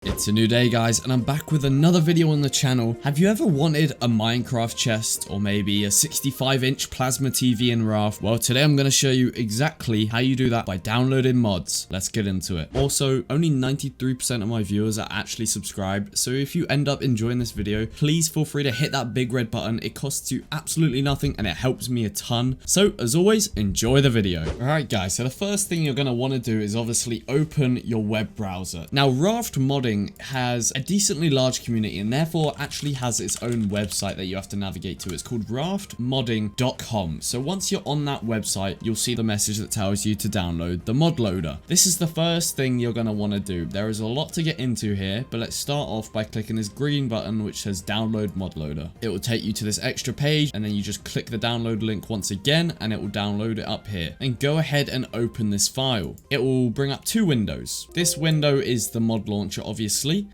It's a new day, guys, and I'm back with another video on the channel. Have you ever wanted a Minecraft chest or maybe a 65-inch plasma TV in Raft? Well, today I'm going to show you exactly how you do that by downloading mods. Let's get into it. Also, only 93% of my viewers are actually subscribed, so if you end up enjoying this video, please feel free to hit that big red button. It costs you absolutely nothing and it helps me a ton. So, as always, enjoy the video. Alright guys, so the first thing you're going to want to do is obviously open your web browser. Now, Raft modding has a decently large community and therefore actually has its own website that you have to navigate to. It's called raftmodding.com. So once you're on that website, you'll see the message that tells you to download the mod loader. This is the first thing you're going to want to do. There is a lot to get into here, but let's start off by clicking this green button which says download mod loader. It will take you to this extra page and then you just click the download link once again and it will download it up here. And go ahead and open this file. It will bring up two windows. This window is the mod launcher, obviously,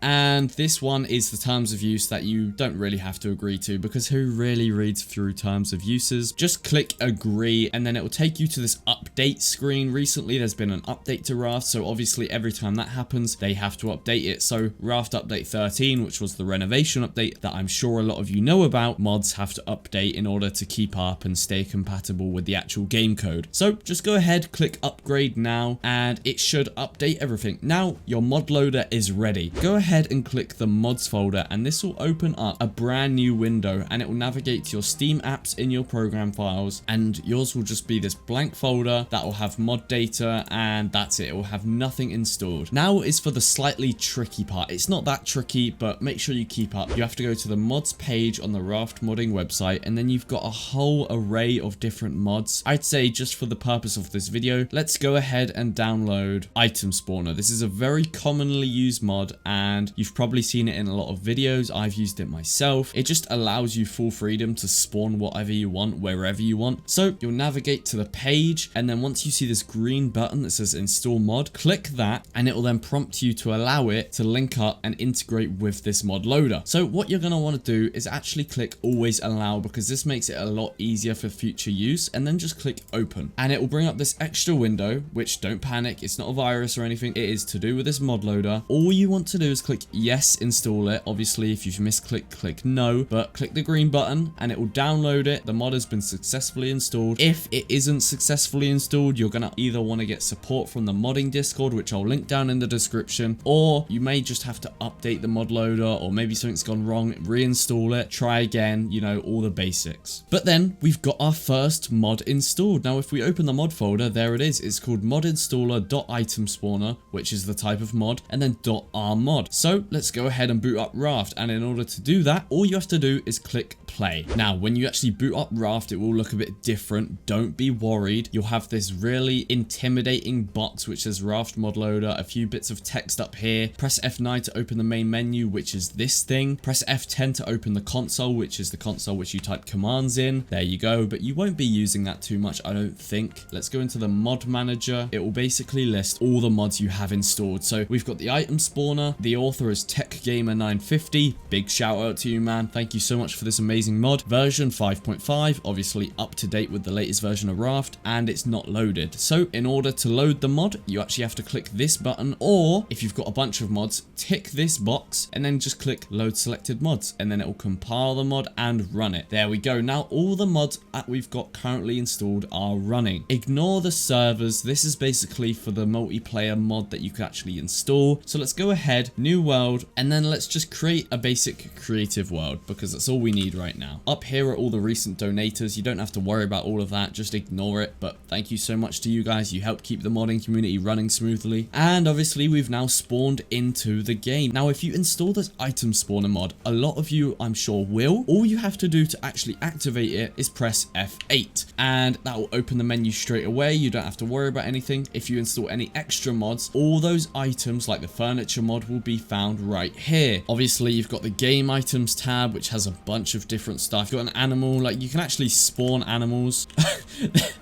and this one is the terms of use that you don't really have to agree to, because who really reads through terms of uses? Just click agree and then it will take you to this update screen. Recently there's been an update to Raft, so obviously every time that happens they have to update it. So Raft update 13, which was the renovation update that I'm sure a lot of you know about, mods have to update in order to keep up and stay compatible with the actual game code. So just go ahead, click upgrade now, and it should update everything. Now your mod loader is ready. Go ahead and click the mods folder and this will open up a brand new window and it will navigate to your Steam apps in your program files, and yours will just be this blank folder that will have mod data, and that's it. It will have nothing installed. Now is for the slightly tricky part. It's not that tricky, but make sure you keep up. You have to go to the mods page on the Raft modding website and then you've got a whole array of different mods. I'd say just for the purpose of this video, let's go ahead and download item spawner. This is a very commonly used mod and you've probably seen it in a lot of videos. I've used it myself. It just allows you full freedom to spawn whatever you want, wherever you want. So you'll navigate to the page and then once you see this green button that says install mod, click that and it will then prompt you to allow it to link up and integrate with this mod loader. So what you're going to want to do is actually click always allow, because this makes it a lot easier for future use, and then just click open and it will bring up this extra window, which don't panic, it's not a virus or anything. It is to do with this mod loader. All you want to do is click yes, install it. Obviously if you've misclicked, click no, but click the green button and it will download it. The mod has been successfully installed. If it isn't successfully installed, you're gonna either want to get support from the modding Discord, which I'll link down in the description, or you may just have to update the mod loader, or maybe something's gone wrong, reinstall it, try again, you know, all the basics. But then we've got our first mod installed. Now if we open the mod folder, there it is. It's called modinstaller.itemspawner, which is the type of mod, and then .rmod. So let's go ahead and boot up Raft, and in order to do that, all you have to do is click play. Now when you actually boot up Raft, it will look a bit different. Don't be worried. You'll have this really intimidating box which says Raft mod loader, a few bits of text up here. Press F9 to open the main menu, which is this thing. Press F10 to open the console, which is the console which you type commands in. There you go, but you won't be using that too much, I don't think. Let's go into the mod manager. It will basically list all the mods you have installed. So we've got the item spawner. The author is TechGamer950. Big shout out to you, man. Thank you so much for this amazing mod. Version 5.5, obviously up to date with the latest version of Raft, and it's not loaded. So in order to load the mod, you actually have to click this button, or if you've got a bunch of mods, tick this box and then just click load selected mods, and then it will compile the mod and run it. There we go. Now all the mods that we've got currently installed are running. Ignore the servers. This is basically for the multiplayer mod that you can actually install. So let's go ahead, new world, and then let's just create a basic creative world, because that's all we need right now. Up here are all the recent donators. You don't have to worry about all of that, just ignore it, but thank you so much to you guys. You help keep the modding community running smoothly, and obviously we've now spawned into the game. Now if you install this item spawner mod, a lot of you I'm sure will, all you have to do to actually activate it is press F8 and that will open the menu straight away. You don't have to worry about anything. If you install any extra mods, all those items like the furniture mod will be found right here. Obviously you've got the game items tab, which has a bunch of different stuff. You've got an animal, like you can actually spawn animals.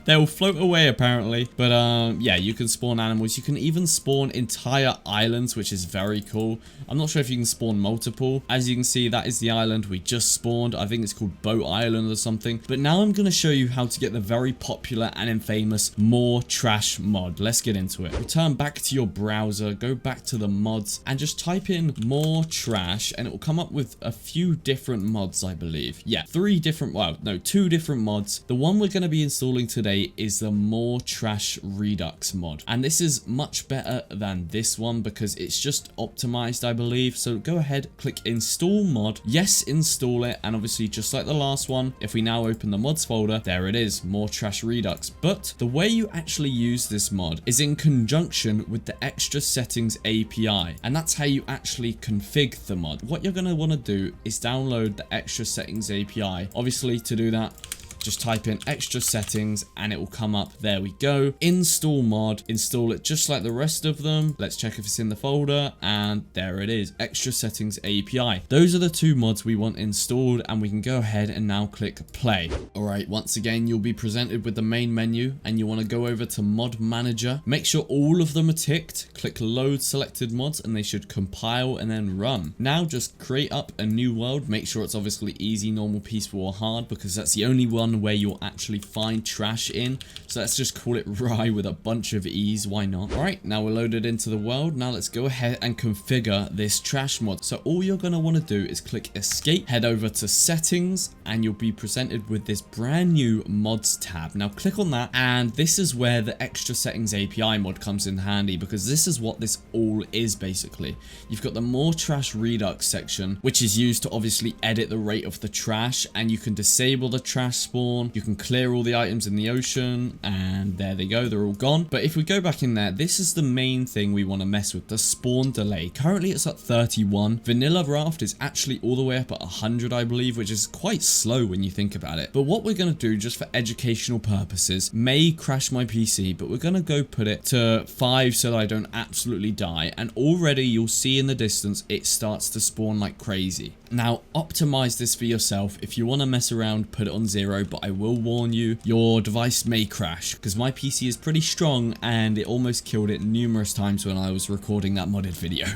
They'll float away apparently, but yeah, you can spawn animals. You can even spawn entire islands, which is very cool. I'm not sure if you can spawn multiple. As you can see, that is the island we just spawned. I think it's called Boat Island or something. But now I'm going to show you how to get the very popular and infamous More Trash mod. Let's get into it. Return back to your browser, go back to the mods mods and just type in more trash and it will come up with a few different mods, I believe. Yeah, two different mods. The one we're going to be installing today is the more trash redux mod. And this is much better than this one because it's just optimized, I believe. So go ahead, click install mod. Yes, install it. And obviously just like the last one, if we now open the mods folder, there it is, more trash redux. But the way you actually use this mod is in conjunction with the extra settings API. And that's how you actually configure the mod. What you're going to want to do is download the extra settings API. Obviously, to do that, just type in extra settings and it will come up. There we go. Install mod. Install it just like the rest of them. Let's check if it's in the folder. And there it is. Extra settings API. Those are the two mods we want installed. And we can go ahead and now click play. Alright, once again, you'll be presented with the main menu. And you want to go over to mod manager. Make sure all of them are ticked. Click load selected mods and they should compile and then run. Now just create up a new world. Make sure it's obviously easy, normal, peaceful, or hard because that's the only one where you'll actually find trash in. So let's just call it Rye with a bunch of ease. Why not? All right, now we're loaded into the world. Now let's go ahead and configure this trash mod. So all you're going to want to do is click escape, head over to settings, and you'll be presented with this brand new mods tab. Now click on that, and this is where the extra settings API mod comes in handy because this is what this all is basically. You've got the more trash redux section, which is used to obviously edit the rate of the trash, and you can disable the trash spawn. You can clear all the items in the ocean, and there they go, they're all gone. But if we go back in there, this is the main thing we want to mess with, the spawn delay. Currently it's at 31. Vanilla Raft is actually all the way up at 100, I believe, which is quite slow when you think about it. But what we're going to do, just for educational purposes, may crash my PC, but we're going to go put it to 5 so that I don't absolutely die. And already you'll see in the distance it starts to spawn like crazy. Now optimize this for yourself. If you want to mess around, put it on 0, but I will warn you, your device may crash because my PC is pretty strong and it almost killed it numerous times when I was recording that modded video.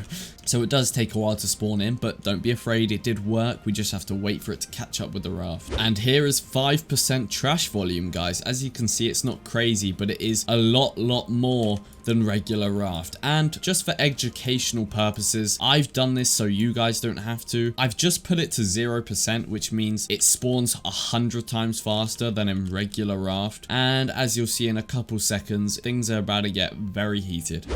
So it does take a while to spawn in, but don't be afraid, it did work. We just have to wait for it to catch up with the raft. And here is 5% trash volume, guys. As you can see, it's not crazy, but it is a lot more than regular raft. And just for educational purposes, I've done this so you guys don't have to. I've just put it to 0%, which means it spawns 100 times faster than in regular raft. And as you'll see in a couple seconds, things are about to get very heated.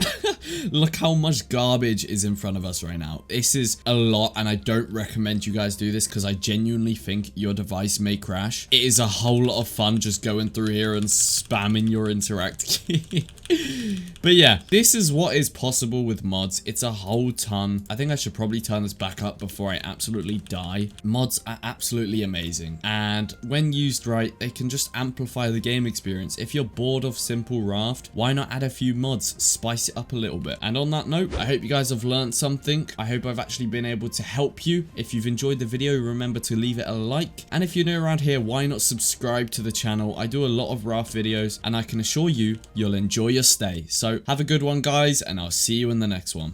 Look how much garbage is in front of us right now. This is a lot, and I don't recommend you guys do this because I genuinely think your device may crash. It is a whole lot of fun just going through here and spamming your interact key. But yeah, this is what is possible with mods. It's a whole ton. I think I should probably turn this back up before I absolutely die. Mods are absolutely amazing, and when used right, they can just amplify the game experience. If you're bored of simple raft, why not add a few mods, spice it up a little bit. And on that note, I hope you guys have learned something. I hope I've actually been able to help you. If you've enjoyed the video, remember to leave it a like, and if you're new around here, why not subscribe to the channel? I do a lot of raft videos, and I can assure you, you'll enjoy your stay. So have a good one, guys, and I'll see you in the next one.